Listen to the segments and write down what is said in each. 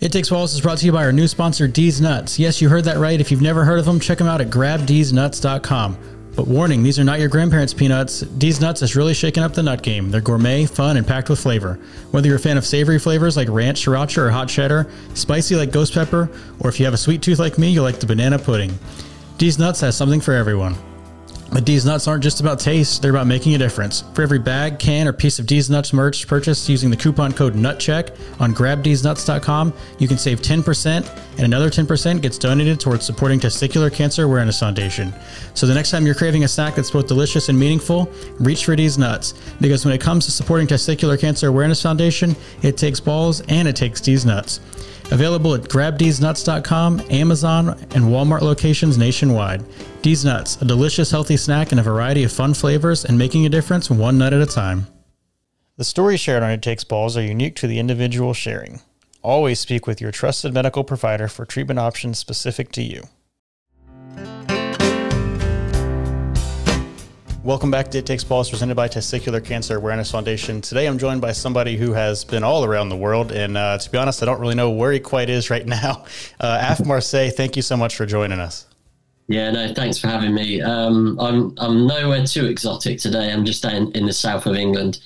It Takes Balls is brought to you by our new sponsor, D's Nuts. Yes, you heard that right. If you've never heard of them, check them out at grabdsnuts.com. But warning, these are not your grandparents' peanuts. D's Nuts is really shaking up the nut game. They're gourmet, fun, and packed with flavor. Whether you're a fan of savory flavors like ranch, sriracha, or hot cheddar, spicy like ghost pepper, or if you have a sweet tooth like me, you'll like the banana pudding. D's Nuts has something for everyone. But D's Nuts aren't just about taste, they're about making a difference. For every bag, can, or piece of D's Nuts merch purchased using the coupon code NUTCHECK on grabdsnuts.com, you can save 10%, and another 10% gets donated towards supporting Testicular Cancer Awareness Foundation. So the next time you're craving a snack that's both delicious and meaningful, reach for D's Nuts. Because when it comes to supporting Testicular Cancer Awareness Foundation, it takes balls and it takes D's Nuts. Available at grabdsnuts.com, Amazon, and Walmart locations nationwide. D's Nuts, a delicious, healthy snack in a variety of fun flavors and making a difference one nut at a time. The stories shared on It Takes Balls are unique to the individual sharing. Always speak with your trusted medical provider for treatment options specific to you. Welcome back to It Takes Balls, presented by Testicular Cancer Awareness Foundation. Today I'm joined by somebody who has been all around the world, and to be honest, I don't really know where he quite is right now. Af Marseh, thank you so much for joining us. Yeah, no, thanks for having me. I'm nowhere too exotic today. I'm just down in the south of England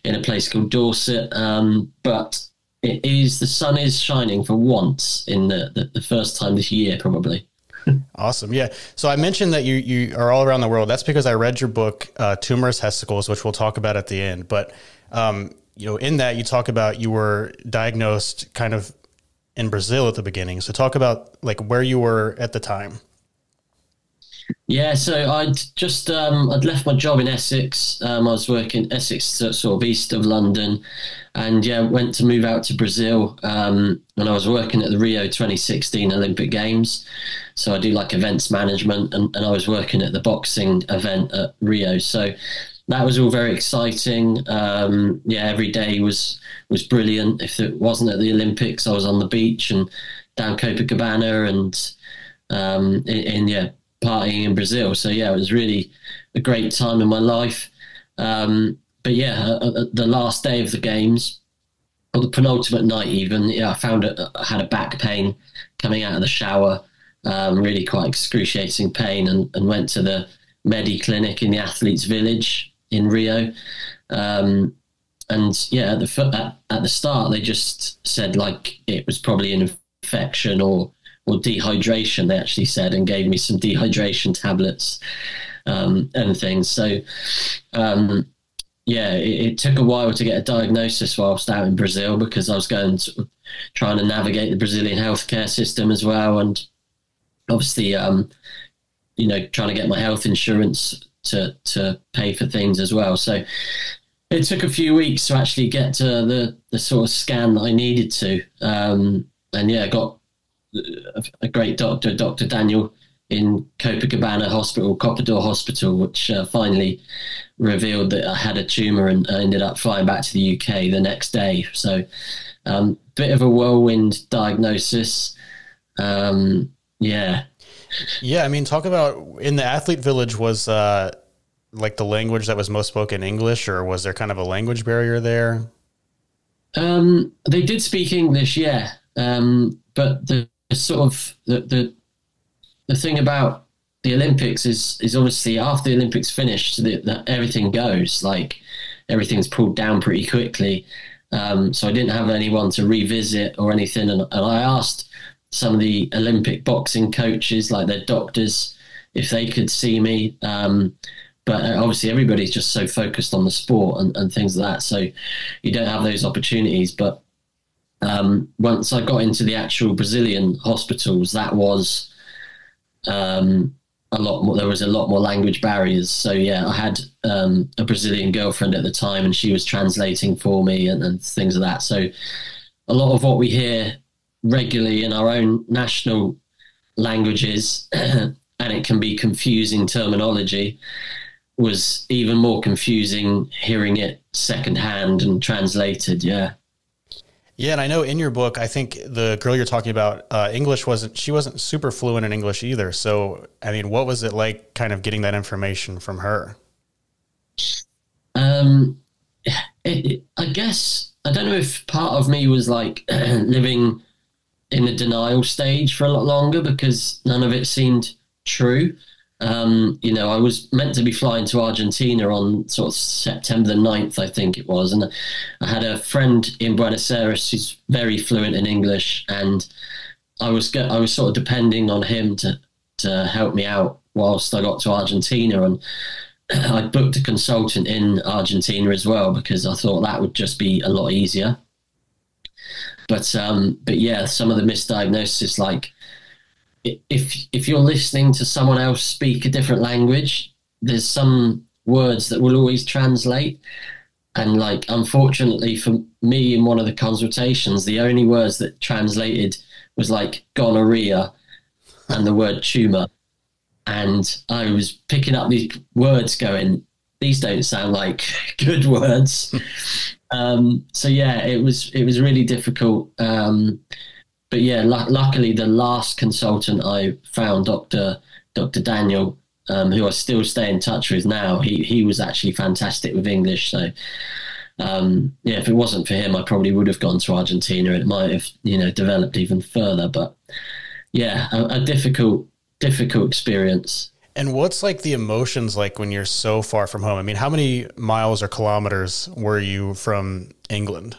in a place called Dorset, but the sun is shining for once in the first time this year, probably. Awesome. Yeah. So I mentioned that you are all around the world. That's because I read your book, Tumor, Testicles, which we'll talk about at the end. But, in that you talk about you were diagnosed kind of in Brazil at the beginning. So talk about like where you were at the time. Yeah, so I'd left my job in Essex. I was working Essex, sort of east of London, and went to move out to Brazil. And I was working at the Rio 2016 Olympic Games. So I do like events management, and I was working at the boxing event at Rio. So that was all very exciting. Every day was brilliant. If it wasn't at the Olympics, I was on the beach and down Copacabana and partying in Brazil. So it was really a great time in my life. The last day of the games, or the penultimate night even, I found I had a back pain coming out of the shower, really quite excruciating pain, and went to the Medi clinic in the athletes village in Rio. At the start, they just said like it was probably an infection or dehydration, they actually said, and gave me some dehydration tablets and things. So, it took a while to get a diagnosis whilst out in Brazil, because I was trying to navigate the Brazilian healthcare system as well. And obviously, trying to get my health insurance to pay for things as well. So it took a few weeks to actually get to the sort of scan that I needed to. I got a great doctor, Dr. Daniel, in Copacabana Hospital, Coppador Hospital, which finally revealed that I had a tumor, and I ended up flying back to the UK the next day. So bit of a whirlwind diagnosis. Yeah, I mean, talk about in the athlete village, was like the language that was most spoken English, or was there kind of a language barrier there? They did speak English, yeah. But the thing about the Olympics is obviously after the Olympics finished, that everything goes, like everything's pulled down pretty quickly. So I didn't have anyone to revisit or anything. And I asked some of the Olympic boxing coaches, like their doctors, if they could see me. But obviously everybody's just so focused on the sport and things like that. So you don't have those opportunities. But once I got into the actual Brazilian hospitals, that was a lot more. There was a lot more language barriers. So I had a Brazilian girlfriend at the time, and she was translating for me and things like that. So a lot of what we hear regularly in our own national languages, and it can be confusing terminology, was even more confusing hearing it secondhand and translated. Yeah. Yeah, and I know in your book, I think the girl you're talking about, she wasn't super fluent in English either. So, I mean, what was it like kind of getting that information from her? I guess, I don't know if part of me was like living in the denial stage for a lot longer because none of it seemed true. I was meant to be flying to Argentina on sort of September the 9th, I think it was. And I had a friend in Buenos Aires who's very fluent in English. And I was sort of depending on him to help me out whilst I got to Argentina. And I booked a consultant in Argentina as well because I thought that would just be a lot easier. But yeah, some of the misdiagnosis, like if you're listening to someone else speak a different language, there's some words that will always translate. And like, unfortunately for me, in one of the consultations, the only words that translated was like gonorrhea and the word tumor. And I was picking up these words going, these don't sound like good words. So yeah, it was really difficult. But yeah, luckily the last consultant I found, Dr. Daniel, who I still stay in touch with now, he was actually fantastic with English. So yeah, if it wasn't for him, I probably would have gone to Argentina. It might have, developed even further. But yeah, a difficult experience. And what's like the emotions like when you're so far from home? I mean, how many miles or kilometers were you from England?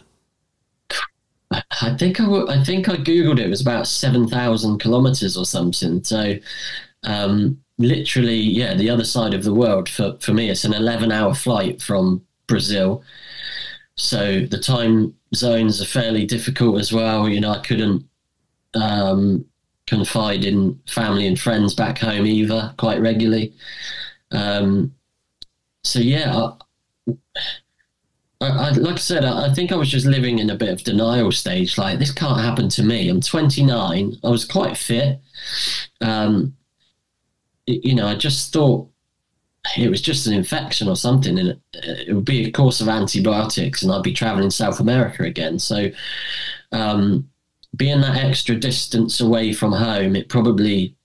I think I Googled it. It was about 7,000 kilometers or something. So literally, yeah, the other side of the world. For me, it's an 11-hour flight from Brazil. So the time zones are fairly difficult as well. I couldn't confide in family and friends back home either quite regularly. So yeah, I like I said, I think I was just living in a bit of denial stage. Like, this can't happen to me. I'm 29. I was quite fit. I just thought it was just an infection or something, and it would be a course of antibiotics, and I'd be traveling South America again. So, being that extra distance away from home, it probably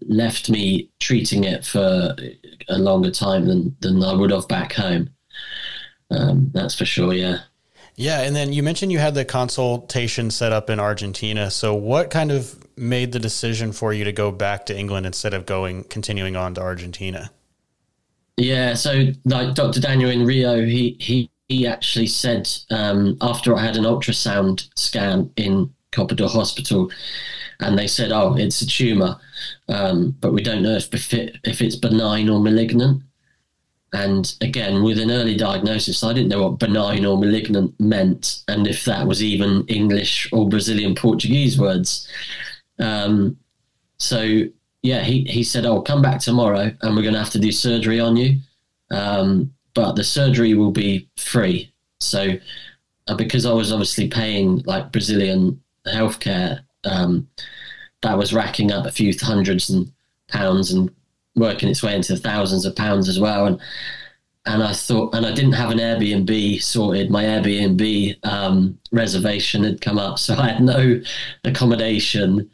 left me treating it for a longer time than I would have back home. That's for sure. Yeah. Yeah. And then you mentioned you had the consultation set up in Argentina. So what kind of made the decision for you to go back to England instead of continuing on to Argentina? Yeah. So like Dr. Daniel in Rio, he actually said, after I had an ultrasound scan in Coppedor Hospital, and they said, oh, it's a tumor, but we don't know if it's benign or malignant. And again, with an early diagnosis, I didn't know what benign or malignant meant, and if that was even English or Brazilian Portuguese words. So yeah, he said, oh, come back tomorrow and we're going to have to do surgery on you. But the surgery will be free. So because I was obviously paying like Brazilian healthcare, that was racking up a few hundreds and pounds and working its way into thousands of pounds as well. And I thought, and I didn't have an Airbnb sorted. My Airbnb reservation had come up, so I had no accommodation,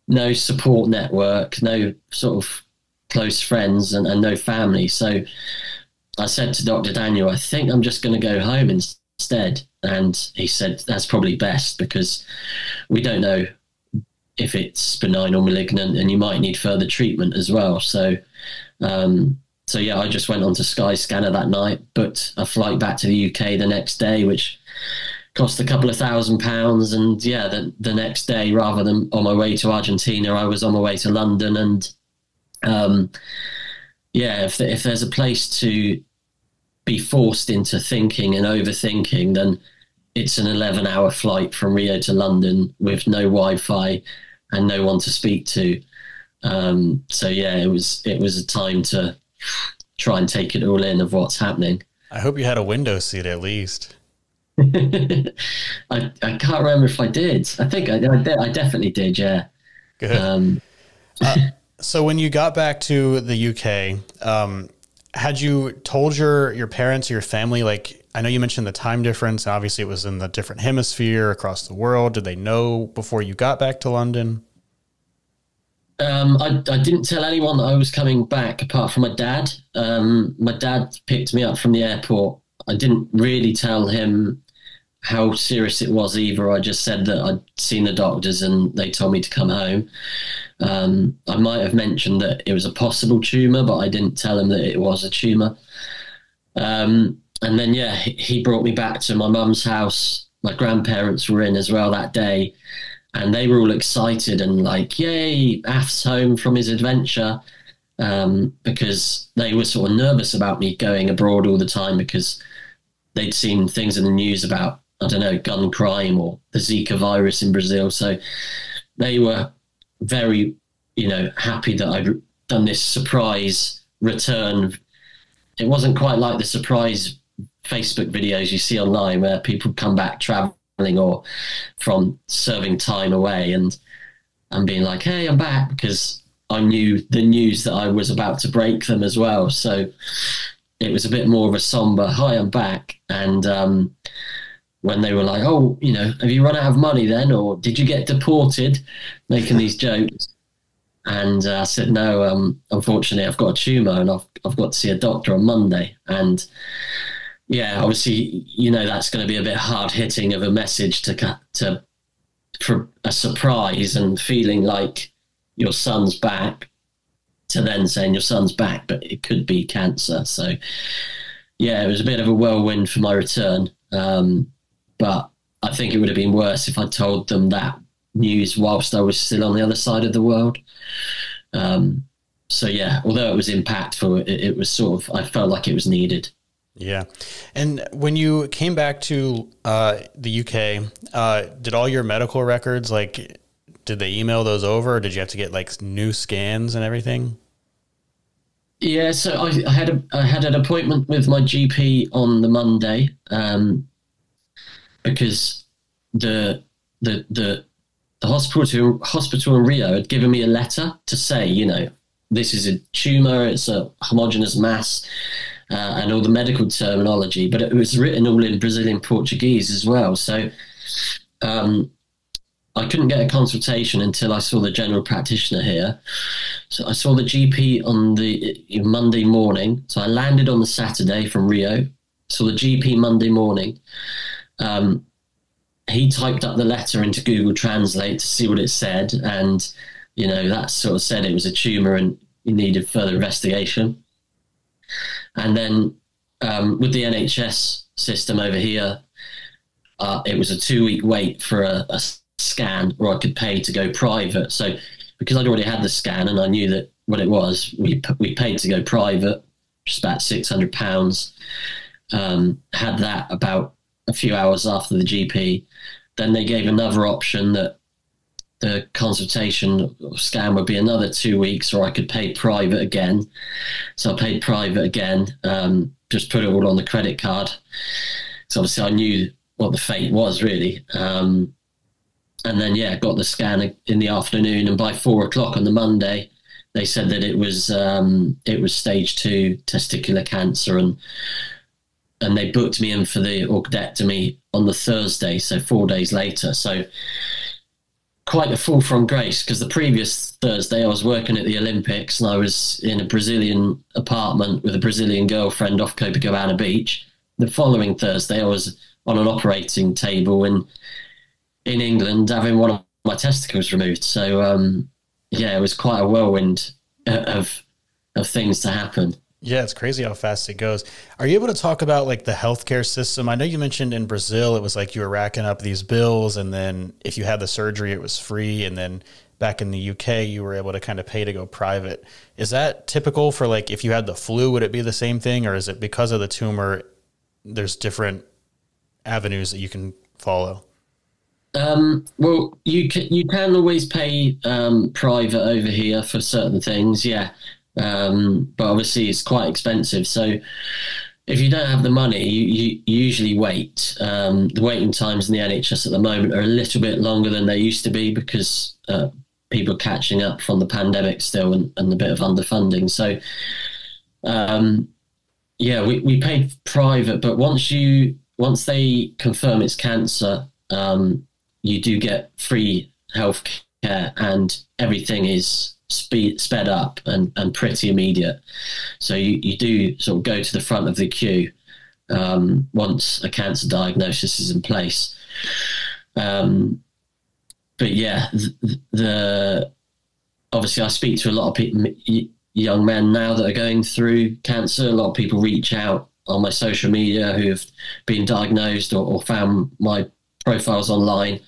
no support network, no sort of close friends, and no family. So I said to Dr. Daniel, I think I'm just going to go home instead. And he said, that's probably best because we don't know if it's benign or malignant, and you might need further treatment as well. So, yeah, I just went on to Skyscanner that night, booked a flight back to the UK the next day, which cost a couple of £1,000. And yeah, the next day, rather than on my way to Argentina, I was on my way to London. And yeah, if there's a place to be forced into thinking and overthinking, then it's an 11-hour flight from Rio to London with no Wi-Fi and no one to speak to. So yeah, it was a time to try and take it all in of what's happening. I hope you had a window seat at least. I can't remember if I did. I think I definitely did. Yeah. Good. So when you got back to the UK, had you told your parents or your family, like, I know you mentioned the time difference. Obviously it was in the different hemisphere across the world. Did they know before you got back to London? I didn't tell anyone that I was coming back apart from my dad. My dad picked me up from the airport. I didn't really tell him how serious it was either. I just said that I'd seen the doctors and they told me to come home. I might have mentioned that it was a possible tumor, but I didn't tell him that it was a tumor. And then, yeah, he brought me back to my mum's house. My grandparents were in as well that day, and they were all excited and like, yay, Af's home from his adventure, because they were sort of nervous about me going abroad all the time because they'd seen things in the news about, I don't know, gun crime or the Zika virus in Brazil. So they were very, happy that I'd done this surprise return. It wasn't quite like the surprise Facebook videos you see online where people come back traveling or from serving time away and being like, hey, I'm back, because I knew the news that I was about to break them as well. So it was a bit more of a somber, hi, I'm back. And when they were like, oh, have you run out of money then? Or did you get deported? Making these jokes. And I said, no, unfortunately, I've got a tumor and I've got to see a doctor on Monday. And yeah, obviously, that's going to be a bit hard hitting of a message for a surprise and feeling like your son's back to then saying your son's back, but it could be cancer. So yeah, it was a bit of a whirlwind for my return. But I think it would have been worse if I told them that news whilst I was still on the other side of the world. So yeah, although it was impactful, it was sort of, I felt like it was needed. Yeah. And when you came back to the UK, did all your medical records, did they email those over, or did you have to get new scans and everything? Yeah, so I had an appointment with my GP on the Monday, because the hospital in Rio had given me a letter to say, this is a tumor, it's a homogeneous mass, and all the medical terminology, but it was written all in Brazilian Portuguese as well. So I couldn't get a consultation until I saw the general practitioner here. So I saw the GP on the Monday morning. So I landed on the Saturday from Rio, saw the GP Monday morning. He typed up the letter into Google Translate to see what it said. And, that sort of said it was a tumor and he needed further investigation. And then with the NHS system over here, it was a 2-week wait for a scan, or I could pay to go private. So because I'd already had the scan and I knew that what it was, we paid to go private, which is about £600. Had that about a few hours after the GP. Then they gave another option that the consultation or scan would be another 2 weeks, or I could pay private again. So I paid private again, just put it all on the credit card. So obviously I knew what the fate was really. And then, yeah, got the scan in the afternoon, and by 4:00 on the Monday, they said that it was stage 2 testicular cancer, and they booked me in for the orchiectomy on the Thursday, so 4 days later. So quite a fall from grace, because the previous Thursday I was working at the Olympics and I was in a Brazilian apartment with a Brazilian girlfriend off Copacabana Beach. The following Thursday I was on an operating table in England having one of my testicles removed. So yeah, it was quite a whirlwind of things to happen. Yeah, it's crazy how fast it goes. Are you able to talk about the healthcare system? I know you mentioned in Brazil, it was you were racking up these bills, and then if you had the surgery, it was free. And then back in the UK, you were able to kind of pay to go private. Is that typical for if you had the flu, would it be the same thing? Or is it because of the tumor, there's different avenues that you can follow? Well, you can always pay private over here for certain things, yeah. But obviously it's quite expensive. So if you don't have the money, you usually wait. The waiting times in the NHS at the moment are a little bit longer than they used to be, because people are catching up from the pandemic still and a bit of underfunding. So yeah, we paid private, but once they confirm it's cancer, you do get free healthcare, and everything is sped up and pretty immediate. So you do sort of go to the front of the queue, once a cancer diagnosis is in place. But yeah, obviously I speak to a lot of people, young men now that are going through cancer. A lot of people reach out on my social media who have been diagnosed or found my profiles online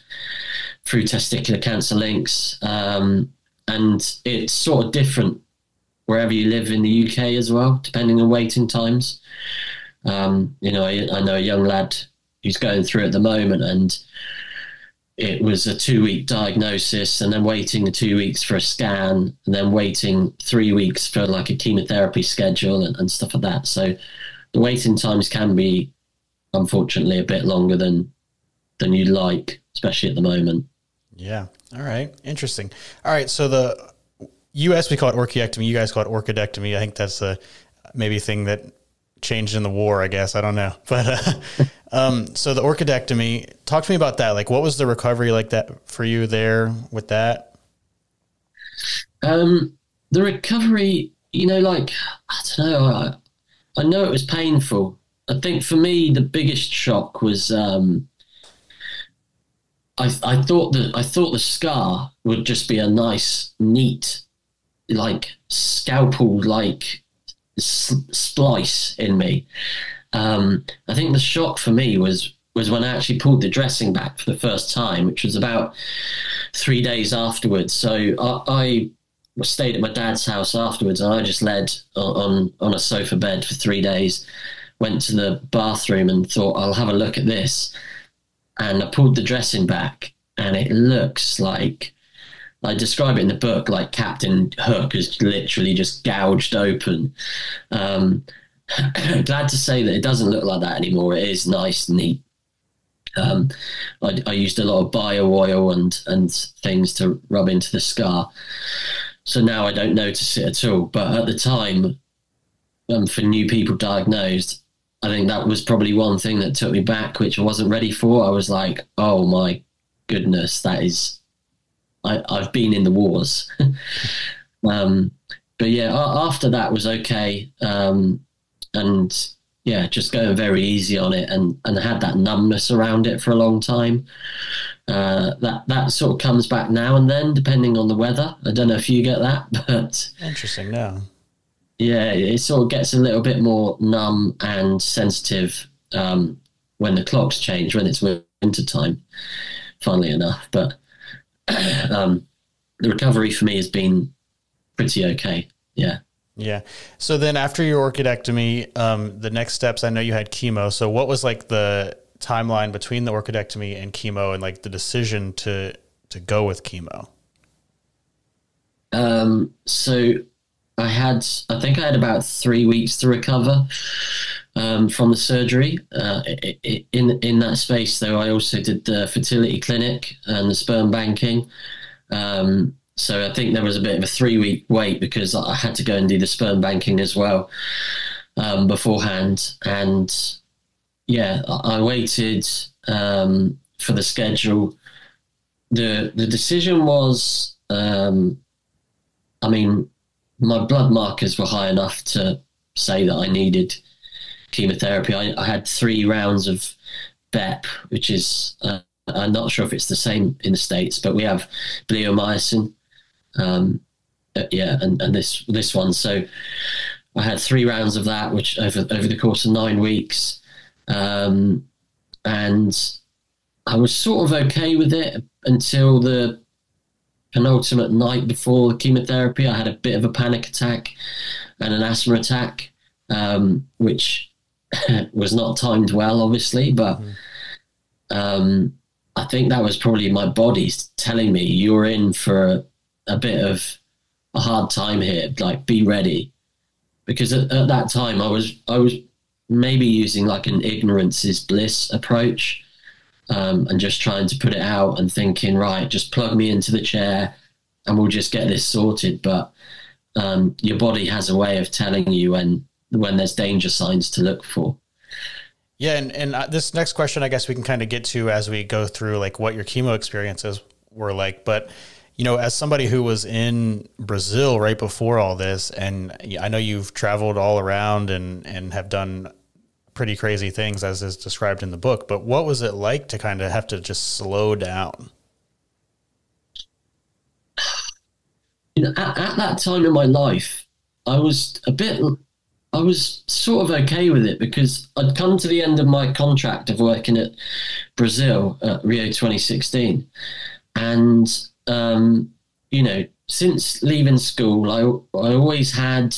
through testicular cancer links. And it's sort of different wherever you live in the UK as well, depending on waiting times. I know a young lad who's going through at the moment, and it was a 2-week diagnosis and then waiting 2 weeks for a scan and then waiting 3 weeks for like a chemotherapy schedule and stuff like that. So the waiting times can be, unfortunately, a bit longer than you'd like, especially at the moment. Yeah. All right. Interesting. All right. So the US, we call it orchiectomy. You guys call it orchidectomy. I think that's a maybe thing that changed in the war, I guess. I don't know. But so the orchidectomy, talk to me about that. Like, what was the recovery like that for you there with that? The recovery, like, I don't know. I know it was painful. I think for me, the biggest shock was I thought the scar would just be a nice, neat, like scalpel, like splice in me. I think the shock for me was when I actually pulled the dressing back for the first time, which was about 3 days afterwards. So I stayed at my dad's house afterwards, and I just led on a sofa bed for 3 days, went to the bathroom and thought, I'll have a look at this. And I pulled the dressing back, and it looks like, I describe it in the book, like Captain Hook is literally just gouged open. Glad to say that it doesn't look like that anymore. It is nice, neat. I used a lot of bio oil and things to rub into the scar. So now I don't notice it at all. But at the time, for new people diagnosed, I think that was probably one thing that took me back, which I wasn't ready for. I was like, oh my goodness, that is, I've been in the wars. But yeah, after that was okay. And yeah, just going very easy on it and had that numbness around it for a long time. That sort of comes back now and then, depending on the weather. I don't know if you get that, but interesting. No. Yeah, it sort of gets a little bit more numb and sensitive when the clocks change, when it's winter time, funnily enough. But the recovery for me has been pretty okay. Yeah. Yeah. So then after your orchidectomy, the next steps, I know you had chemo. So what was like the timeline between the orchidectomy and chemo, and like the decision to go with chemo? So I think I had about 3 weeks to recover from the surgery. In that space, though, I also did the fertility clinic and the sperm banking. So I think there was a bit of a 3-week wait because I had to go and do the sperm banking as well beforehand. And yeah, I waited for the schedule. The decision was, my blood markers were high enough to say that I needed chemotherapy. I had 3 rounds of BEP, which is, I'm not sure if it's the same in the States, but we have bleomycin. And this one. So I had 3 rounds of that, which over the course of 9 weeks. And I was sort of okay with it until the penultimate night before the chemotherapy. I had a bit of a panic attack and an asthma attack, which was not timed well, obviously, but I think that was probably my body telling me, you're in for a bit of a hard time here, like be ready. Because at that time I was maybe using like an ignorance is bliss approach, and just trying to put it out and thinking, right, just plug me into the chair and we'll just get this sorted. But your body has a way of telling you when there's danger signs to look for. Yeah. And this next question, I guess we can kind of get to as we go through like what your chemo experiences were like. But, you know, as somebody who was in Brazil right before all this, and I know you've traveled all around and have done pretty crazy things as is described in the book, but what was it like to kind of have to just slow down? At that time in my life, I was sort of okay with it because I'd come to the end of my contract of working at Brazil at Rio 2016. And, since leaving school, I always had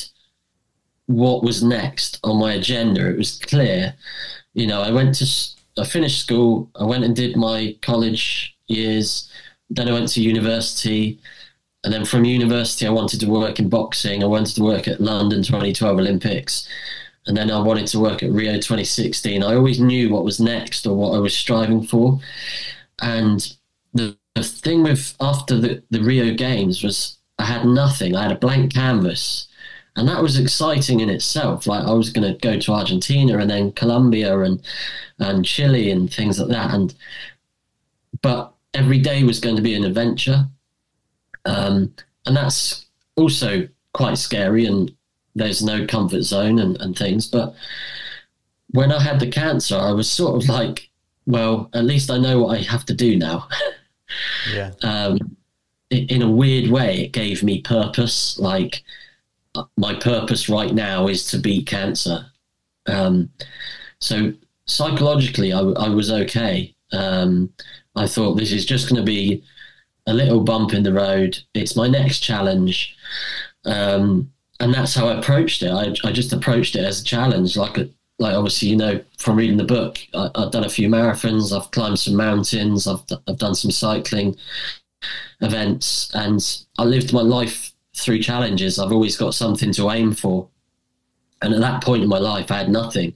what was next on my agenda. It was clear. I finished school, I went and did my college years, then I went to university. And then from university, I wanted to work in boxing. I wanted to work at London 2012 Olympics. And then I wanted to work at Rio 2016. I always knew what was next or what I was striving for. And the thing with after the Rio Games was I had nothing. I had a blank canvas. And that was exciting in itself. Like I was going to go to Argentina and then Colombia and Chile and things like that. But every day was going to be an adventure. And that's also quite scary, and there's no comfort zone and things. But when I had the cancer, I was sort of like, well, at least I know what I have to do now. Yeah. In a weird way, it gave me purpose. Like my purpose right now is to beat cancer. So psychologically, I was okay. I thought this is just going to be a little bump in the road. It's my next challenge. And that's how I approached it. I just approached it as a challenge. Like obviously, from reading the book, I've done a few marathons, I've climbed some mountains, I've done some cycling events, and I lived my life through challenges. I've always got something to aim for. And at that point in my life, I had nothing.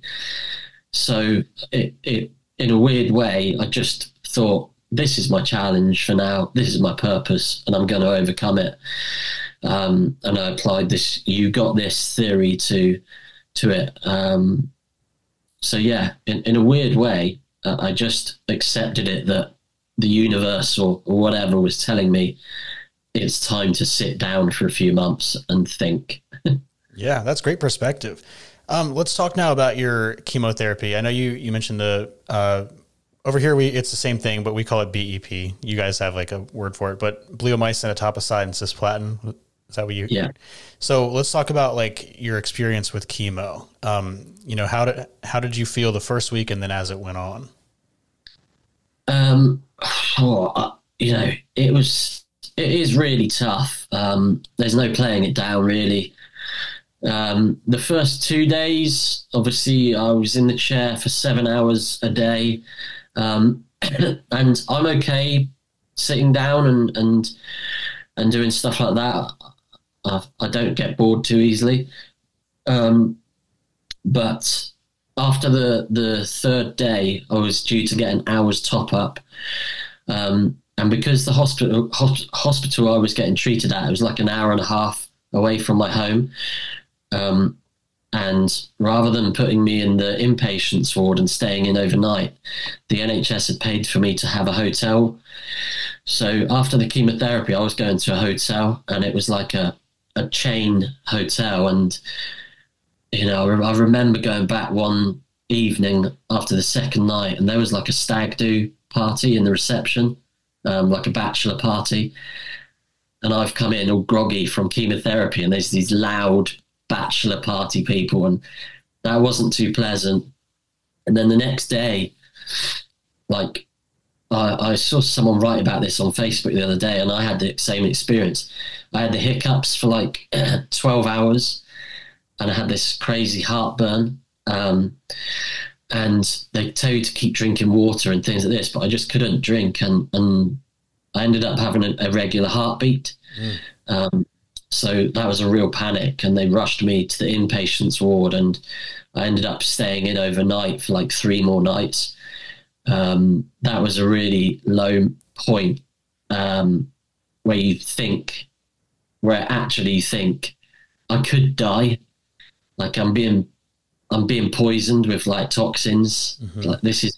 So it in a weird way, I just thought, this is my challenge for now. This is my purpose, and I'm going to overcome it. And I applied this "you got this" theory to it. So yeah, in a weird way, I just accepted it that the universe or whatever was telling me it's time to sit down for a few months and think. Yeah, that's great perspective. Let's talk now about your chemotherapy. I know you mentioned over here, it's the same thing, but we call it BEP. You guys have like a word for it, but bleomycin, etoposide, and cisplatin. Is that what you? Yeah. So let's talk about like your experience with chemo. How did you feel the first week, and then as it went on? It is really tough. There's no playing it down, really. The first 2 days, obviously, I was in the chair for 7 hours a day. And I'm okay sitting down and doing stuff like that. I don't get bored too easily. But after the third day, I was due to get an hour's top up. And because the hospital I was getting treated at, it was like an hour and a half away from my home. And rather than putting me in the inpatients ward and staying in overnight, the NHS had paid for me to have a hotel. So after the chemotherapy, I was going to a hotel, and it was like a chain hotel. And, I remember going back one evening after the second night, and there was like a stag do party in the reception, like a bachelor party. And I've come in all groggy from chemotherapy, and there's these loud bachelor party people, and that wasn't too pleasant. And then the next day, like I saw someone write about this on Facebook the other day, and I had the same experience. I had the hiccups for like 12 hours, and I had this crazy heartburn. And they tell you to keep drinking water and things like this, but I just couldn't drink, and I ended up having a regular heartbeat. So that was a real panic, and they rushed me to the inpatients ward, and I ended up staying in overnight for like 3 more nights. That was a really low point, where I actually think I could die. Like I'm being poisoned with like toxins. Mm-hmm. Like this is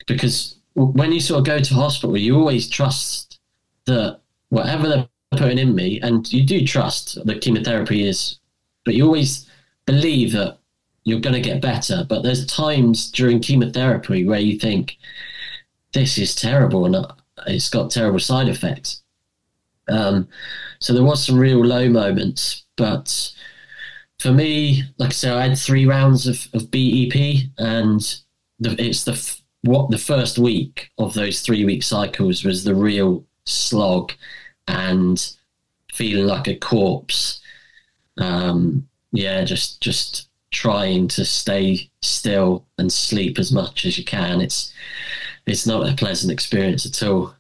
because when you sort of go to hospital, you always trust that whatever they're putting in me, and you do trust that chemotherapy is, but you always believe that you're going to get better. But there's times during chemotherapy where you think, this is terrible and it's got terrible side effects. So there was some real low moments, but for me, like I said, I had 3 rounds of BEP, and the first week of those 3-week cycles was the real slog and feeling like a corpse. Just trying to stay still and sleep as much as you can. It's not a pleasant experience at all.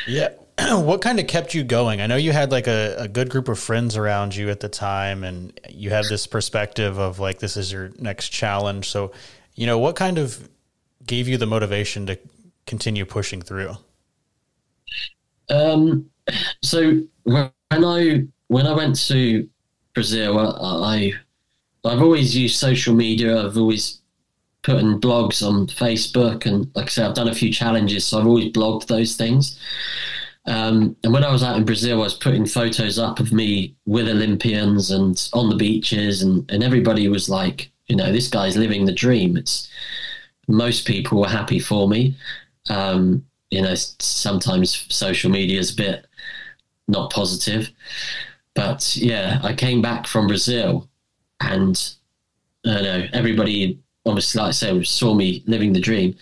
Yeah. What kind of kept you going? I know you had like a good group of friends around you at the time, and you had this perspective of like, this is your next challenge. So, what kind of gave you the motivation to continue pushing through? So when I went to Brazil, I've always used social media. I've always put in blogs on Facebook, and like I said, I've done a few challenges, so I've always blogged those things. And when I was out in Brazil, I was putting photos up of me with Olympians and on the beaches, and everybody was like, this guy's living the dream. Most people were happy for me. Sometimes social media is a bit not positive, but yeah, I came back from Brazil, and everybody obviously, like I said, saw me living the dream.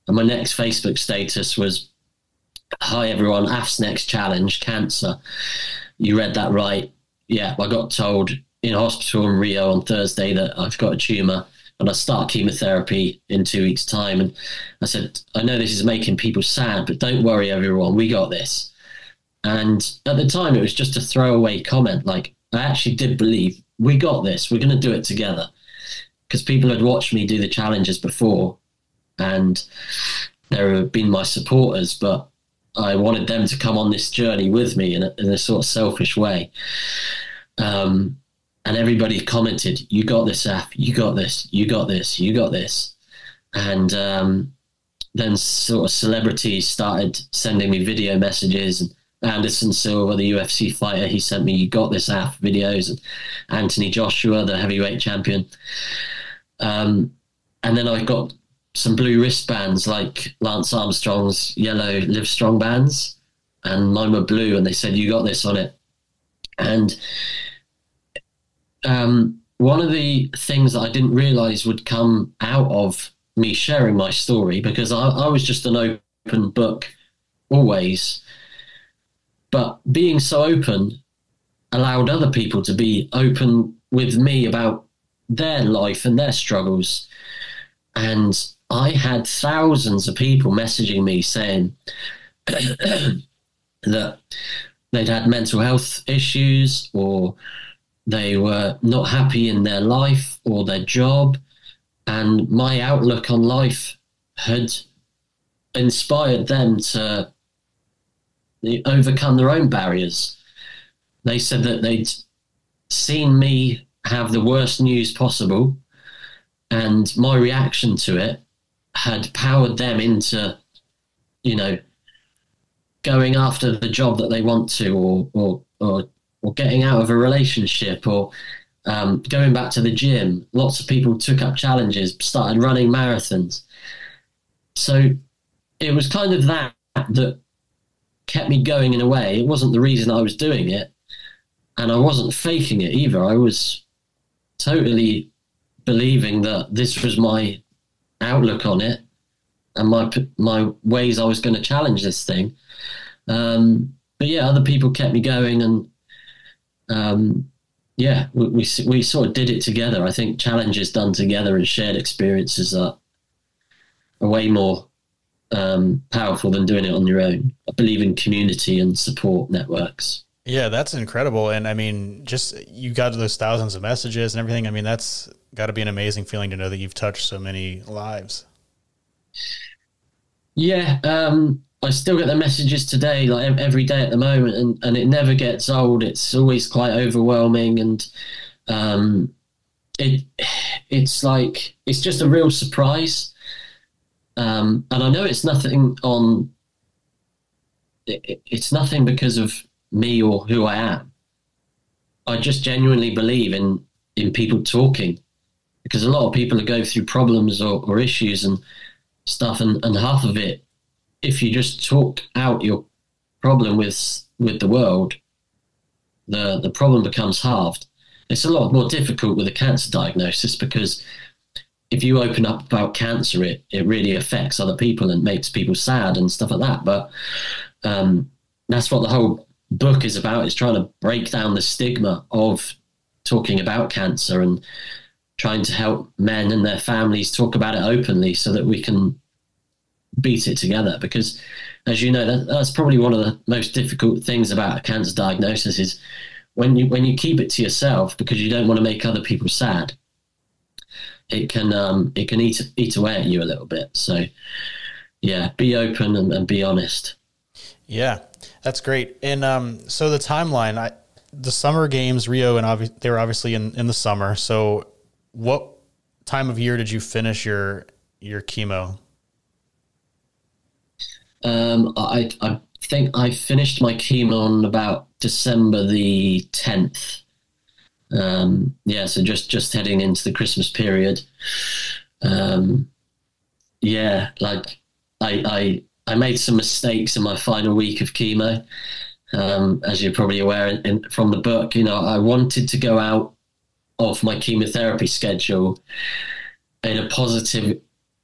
And my next Facebook status was, "Hi everyone, Af's next challenge, cancer." You read that right. Yeah, I got told in hospital in Rio on Thursday that I've got a tumor and I start chemotherapy in 2 weeks' time. And I said, "I know this is making people sad, but don't worry everyone, we got this." And at the time it was just a throwaway comment. Like, I actually did believe, we got this, we're going to do it together. Because people had watched me do the challenges before, and they have been my supporters, but I wanted them to come on this journey with me in a sort of selfish way. And everybody commented, "You got this, Af, you got this, you got this, you got this." And then sort of celebrities started sending me video messages. And Anderson Silva, the UFC fighter, he sent me "You got this, Af" videos. And Anthony Joshua, the heavyweight champion. And then I got some blue wristbands like Lance Armstrong's yellow Live Strong bands, and mine were blue, and they said "You got this" on it. And one of the things that I didn't realize would come out of me sharing my story, because I was just an open book always, but being so open allowed other people to be open with me about their life and their struggles. And I had thousands of people messaging me saying that they'd had mental health issues, or they were not happy in their life or their job. And my outlook on life had inspired them to overcome their own barriers. They said that they'd seen me have the worst news possible, and my reaction to it had powered them into, going after the job that they want to, or getting out of a relationship, or going back to the gym. Lots of people took up challenges, started running marathons. So it was kind of that kept me going in a way. It wasn't the reason I was doing it, and I wasn't faking it either. I was totally believing that this was my outlook on it and my ways I was going to challenge this thing. But yeah, other people kept me going, and we sort of did it together. I think challenges done together and shared experiences are way more powerful than doing it on your own. I believe in community and support networks. Yeah, that's incredible. And I mean, just you got those thousands of messages and everything. I mean, that's got to be an amazing feeling to know that you've touched so many lives. Yeah, I still get the messages today, like every day at the moment, and it never gets old. It's always quite overwhelming, and it's like, it's just a real surprise. And I know it's nothing it's nothing because of me or who I am. I just genuinely believe in people talking. because a lot of people go through problems or issues and stuff, and half of it, if you just talk out your problem with the world, the problem becomes halved. It's a lot more difficult with a cancer diagnosis, because if you open up about cancer, it really affects other people and makes people sad and stuff like that. But that's what the whole book is about, is trying to break down the stigma of talking about cancer and trying to help men and their families talk about it openly so that we can beat it together. Because, as you know, that's probably one of the most difficult things about a cancer diagnosis, is when you keep it to yourself because you don't want to make other people sad, it can eat away at you a little bit. So yeah, be open and be honest. Yeah, that's great. And so the timeline, the summer games, Rio, and they were obviously in the summer. So what time of year did you finish your chemo? I think I finished my chemo on about December the 10th. So just heading into the Christmas period. I made some mistakes in my final week of chemo. As you're probably aware from the book, I wanted to go out of my chemotherapy schedule in a positive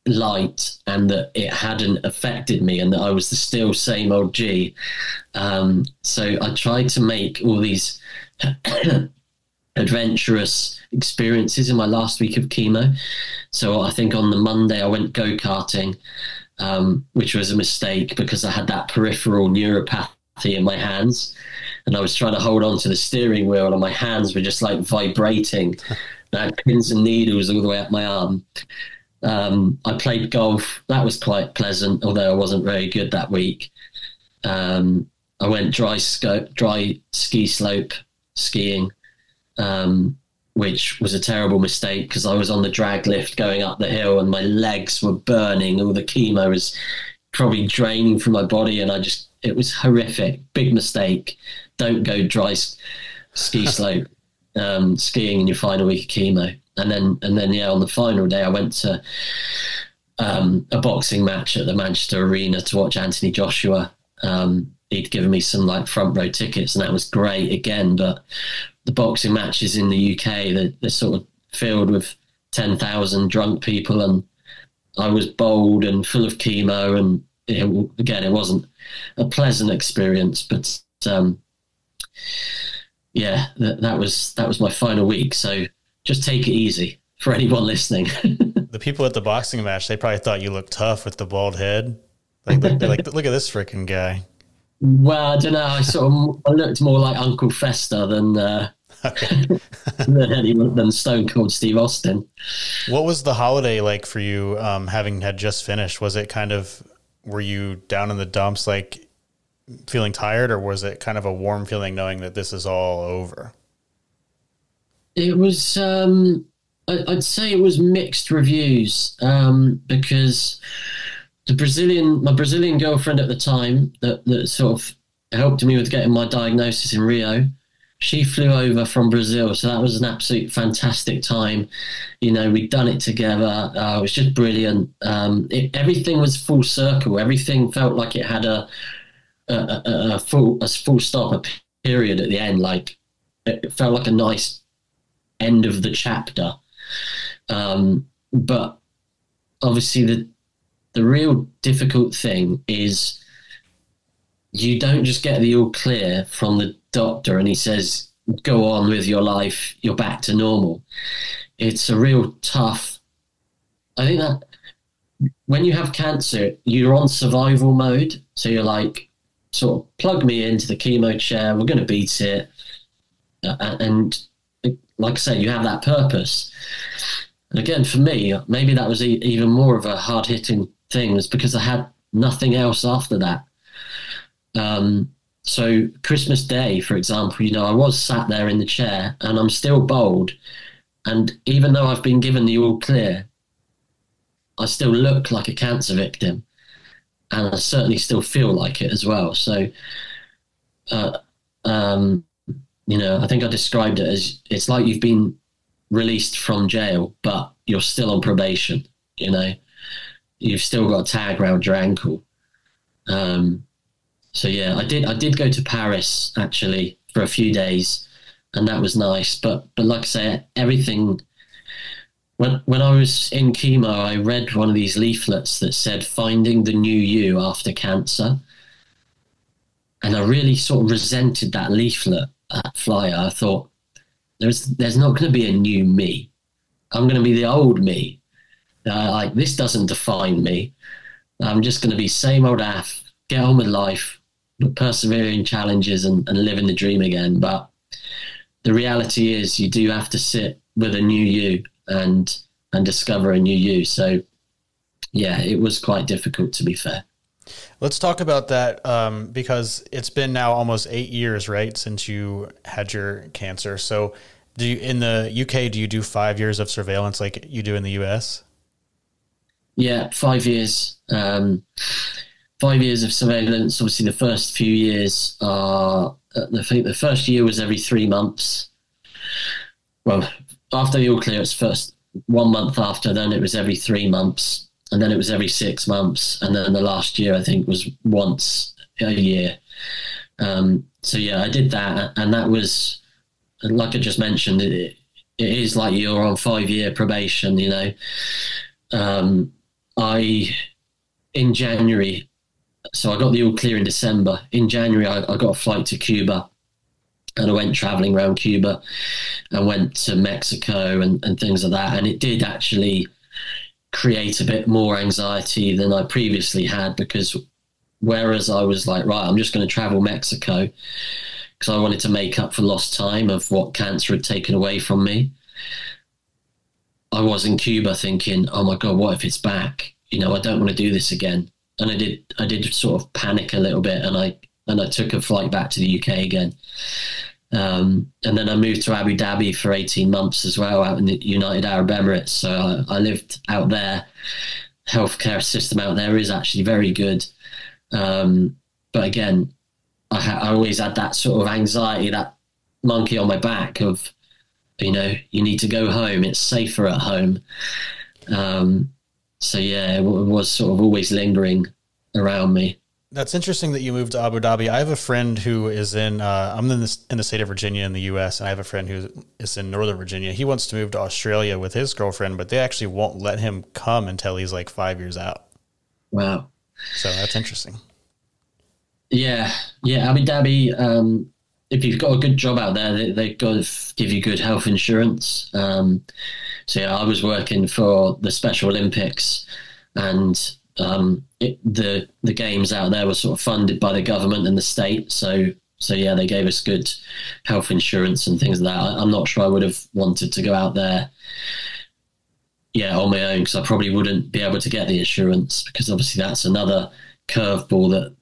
light, and that it hadn't affected me, and that I was the still same old G. So I tried to make all these adventurous experiences in my last week of chemo. So I think on the Monday I went go-karting, which was a mistake because I had that peripheral neuropathy in my hands, and I was trying to hold on to the steering wheel and my hands were just like vibrating. I had pins and needles all the way up my arm. I played golf. That was quite pleasant, although I wasn't very good that week. I went dry ski slope skiing, which was a terrible mistake because I was on the drag lift going up the hill and my legs were burning. All the chemo was probably draining from my body, and it was horrific. Big mistake. Don't go dry ski slope skiing in your final week of chemo. And then, on the final day, I went to a boxing match at the Manchester Arena to watch Anthony Joshua. He'd given me some front row tickets, and that was great again. But the boxing matches in the UK, they're sort of filled with 10,000 drunk people, and I was bold and full of chemo, and it wasn't a pleasant experience. But that was my final week. So just take it easy for anyone listeing. The people at the boxing match, they probably thought you looked tough with the bald head. They're like, look at this freaking guy. Well, I don't know. I looked more like Uncle Fester than than Stone Cold Steve Austin. What was the holiday like for you, having had just finished? Was it were you down in the dumps, like feeling tired, or was it kind of a warm feeling knowing that this is all over? It was, I'd say it was mixed reviews, because my Brazilian girlfriend at the time that sort of helped me with getting my diagnosis in Rio, she flew over from Brazil. So that was an absolute fantastic time. We'd done it together. It was just brilliant. Everything was full circle. Everything felt like it had a full stop, a period at the end. Like it felt like a nice end of the chapter. But obviously the real difficult thing is you don't just get the all clear from the doctor and he says, go on with your life, you're back to normal. It's a real tough. I think that when you have cancer, you're on survival mode. So you're like, sort of plug me into the chemo chair, we're going to beat it. And like I said, you have that purpose. And again, for me, maybe that was even more of a hard-hitting thing, was because I had nothing else after that. So Christmas Day, for example, I was sat there in the chair and I'm still bold. And even though I've been given the all clear, I still look like a cancer victim. And I certainly still feel like it as well. So, I think I described it as, it's like you've been released from jail, but you're still on probation. You know, you've still got a tag around your ankle. So yeah, I did go to Paris actually for a few days, and that was nice. But like I say, everything. When I was in chemo, I read one of these leaflets that said "Finding the New You After Cancer," and I really sort of resented that leaflet, that flyer. I thought there's not going to be a new me. I'm going to be the old me. Like, this doesn't define me. I'm just going to be same old Af, get on with life, persevering challenges and living the dream again. But the reality is you do have to sit with a new you and discover a new you. So yeah, it was quite difficult, to be fair. Let's talk about that, because it's been now almost 8 years, right, since you had your cancer. So in the UK, do you do 5 years of surveillance like you do in the US? Yeah, 5 years. 5 years of surveillance. Obviously, the first few years are, I think the first year was every 3 months. Well, after the all clear, it's first 1 month after, then it was every 3 months, and then it was every 6 months. And then the last year, I think, was once a year. So yeah, I did that. And that was, like I just mentioned, it is like you're on 5-year probation, you know. In January, so I got the all clear in December. In January, I got a flight to Cuba, and I went traveling around Cuba and went to Mexico and things like that. And it did actually create a bit more anxiety than I previously had, because whereas I was like, right, I'm just going to travel Mexico because I wanted to make up for lost time of what cancer had taken away from me, I was in Cuba thinking, oh my God, what if it's back? You know, I don't want to do this again. And I did sort of panic a little bit, and I took a flight back to the UK again. And then I moved to Abu Dhabi for 18 months as well, out in the United Arab Emirates. So I lived out there. Healthcare system out there is actually very good. But again, I always had that sort of anxiety, that monkey on my back of, you know, you need to go home. It's safer at home. So yeah, it was sort of always lingering around me. That's interesting that you moved to Abu Dhabi. I have a friend who is in, I'm in the state of Virginia in the US, and I have a friend who is in Northern Virginia. He wants to move to Australia with his girlfriend, but they actually won't let him come until he's like 5 years out. Wow. So that's interesting. Yeah. Abu Dhabi, if you've got a good job out there, they've got to give you good health insurance. So yeah, I was working for the Special Olympics, and the games out there were sort of funded by the government and the state. So yeah, they gave us good health insurance and things like that. I'm not sure I would have wanted to go out there, yeah, on my own, because I probably wouldn't be able to get the insurance, because obviously that's another curveball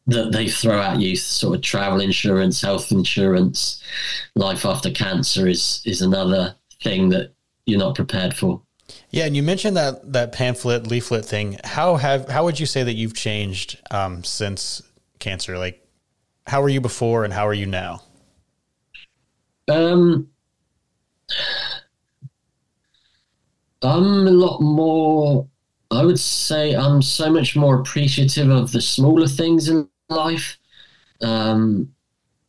that they throw at you. Sort of travel insurance, health insurance, life after cancer is another thing that you're not prepared for. Yeah, and you mentioned that pamphlet leaflet thing. How would you say that you've changed since cancer? Like, how were you before and how are you now? I'm a lot more, I would say I'm so much more appreciative of the smaller things in life.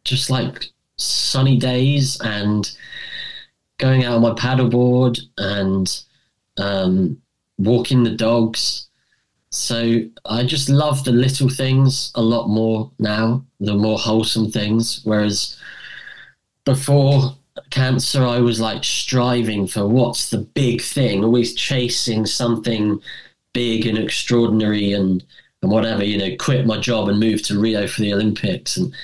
Just like sunny days and going out on my paddleboard and walking the dogs. So I just love the little things a lot more now, the more wholesome things. Whereas before cancer, I was like striving for what's the big thing, always chasing something big and extraordinary and whatever, you know, quit my job and move to Rio for the Olympics and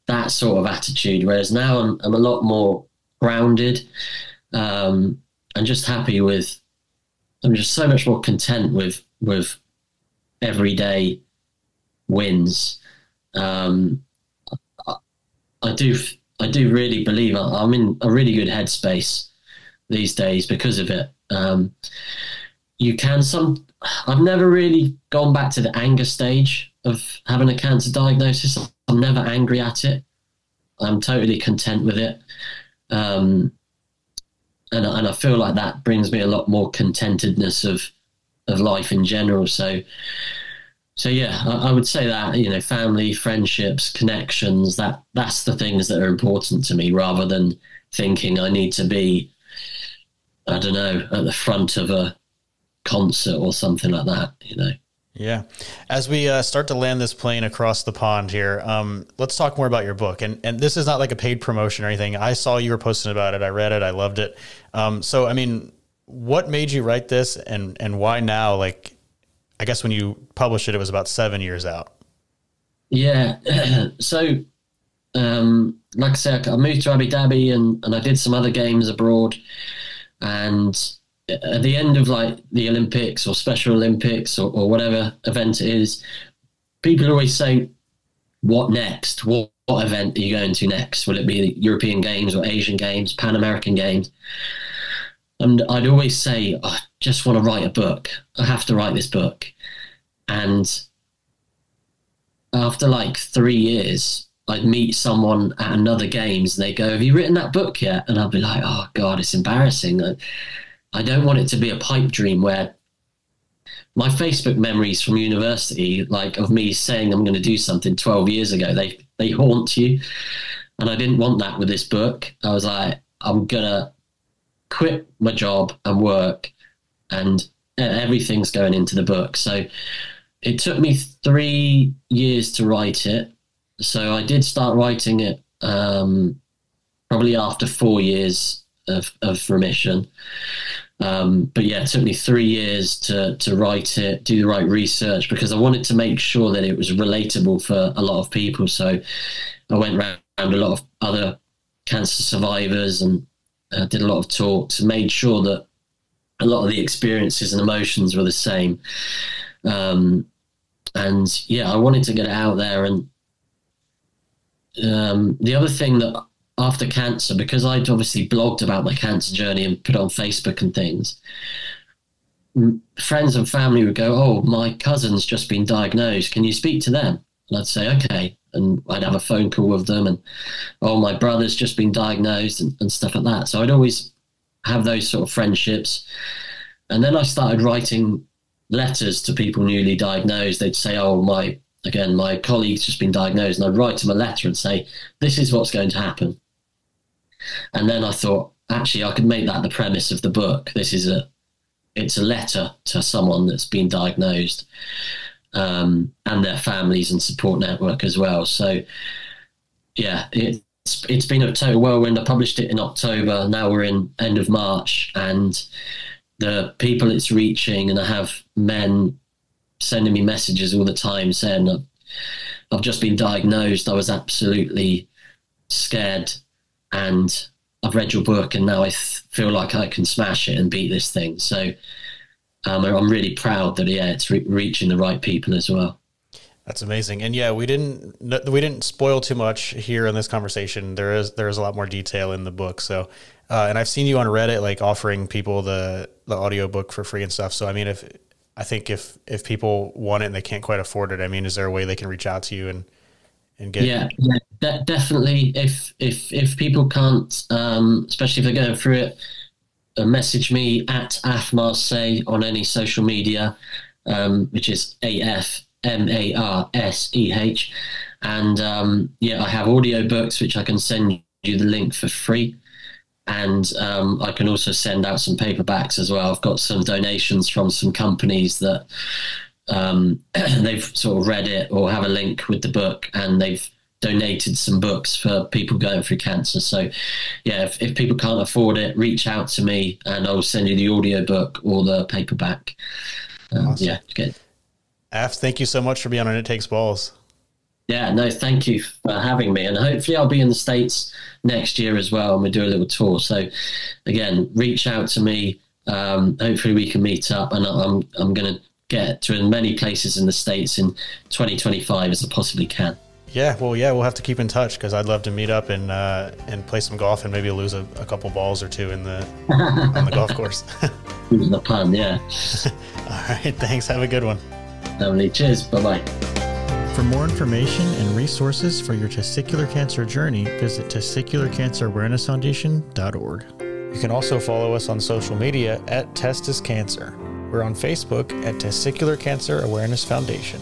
that sort of attitude. Whereas now I'm a lot more grounded, and just happy with, I'm just so much more content with everyday wins. I do really believe I'm in a really good headspace these days because of it. I've never really gone back to the anger stage of having a cancer diagnosis. I'm never angry at it. I'm totally content with it. And and I feel like that brings me a lot more contentedness of life in general. So yeah, I would say that, you know, family, friendships, connections, that's the things that are important to me, rather than thinking I need to be, I don't know, at the front of a concert or something like that, you know. Yeah. As we start to land this plane across the pond here, let's talk more about your book. And this is not like a paid promotion or anything. I saw you were posting about it. I read it. I loved it. So, I mean, what made you write this, and why now? Like, I guess when you published it, it was about 7 years out. Yeah. So, like I said, I moved to Abu Dhabi and I did some other games abroad. And at the end of like the Olympics or Special Olympics or whatever event it is, people always say, what next? What event are you going to next? Will it be the European Games or Asian Games, Pan American Games? And I'd always say, I just want to write a book. I have to write this book. And after like 3 years, I'd meet someone at another games and they go, have you written that book yet? And I'd be like, oh God, it's embarrassing. I don't want it to be a pipe dream where my Facebook memories from university, like of me saying I'm going to do something 12 years ago, they haunt you. And I didn't want that with this book. I was like, I'm going to quit my job and work, and everything's going into the book. So it took me 3 years to write it. So I did start writing it probably after 4 years of remission. But yeah, it took me 3 years to write it, do the right research, because I wanted to make sure that it was relatable for a lot of people. So I went around a lot of other cancer survivors and did a lot of talks and made sure that a lot of the experiences and emotions were the same. And yeah, I wanted to get it out there. And the other thing that after cancer, because I'd obviously blogged about my cancer journey and put it on Facebook and things, friends and family would go, oh, my cousin's just been diagnosed. Can you speak to them? And I'd say, okay. And I'd have a phone call with them and, oh, my brother's just been diagnosed and stuff like that. So I'd always have those sort of friendships. And then I started writing letters to people newly diagnosed. They'd say, oh, my colleague's just been diagnosed. And I'd write them a letter and say, this is what's going to happen. And then I thought, actually, I could make that the premise of the book. It's a letter to someone that's been diagnosed, and their families and support network as well. So yeah, it's been a total whirlwind. I published it in October. Now we're in end of March, and the people it's reaching, and I have men sending me messages all the time saying, I've just been diagnosed. I was absolutely scared, and I've read your book, and now I feel like I can smash it and beat this thing. So I'm really proud that it's reaching the right people as well. That's amazing. And yeah, we didn't spoil too much here in this conversation. There is a lot more detail in the book. So, and I've seen you on Reddit, like offering people the audio book for free and stuff. So, I mean, if people want it and they can't quite afford it, I mean, is there a way they can reach out to you and get? Yeah, definitely. If people can't, especially if they're going through it, message me at Af Marseh on any social media, which is AFMARSEH. And I have audio books which I can send you the link for free. And I can also send out some paperbacks as well. I've got some donations from some companies that they've sort of read it or have a link with the book, and they've donated some books for people going through cancer. So yeah, if people can't afford it, reach out to me and I'll send you the audio book or the paperback. Awesome. Yeah, good. Af, thank you so much for being on It Takes Balls. Yeah, no, thank you for having me. And hopefully I'll be in the States next year as well, and we'll do a little tour. So again, reach out to me. Hopefully we can meet up, and I'm going to get to as many places in the States in 2025 as I possibly can. Yeah, well, we'll have to keep in touch, because I'd love to meet up and play some golf and maybe lose a couple balls or two on the golf course. The pun, yeah. All right, thanks. Have a good one. Lovely. Cheers. Bye-bye. For more information and resources for your testicular cancer journey, visit testicularcancerawarenessfoundation.org. You can also follow us on social media at Testis Cancer. We're on Facebook at Testicular Cancer Awareness Foundation.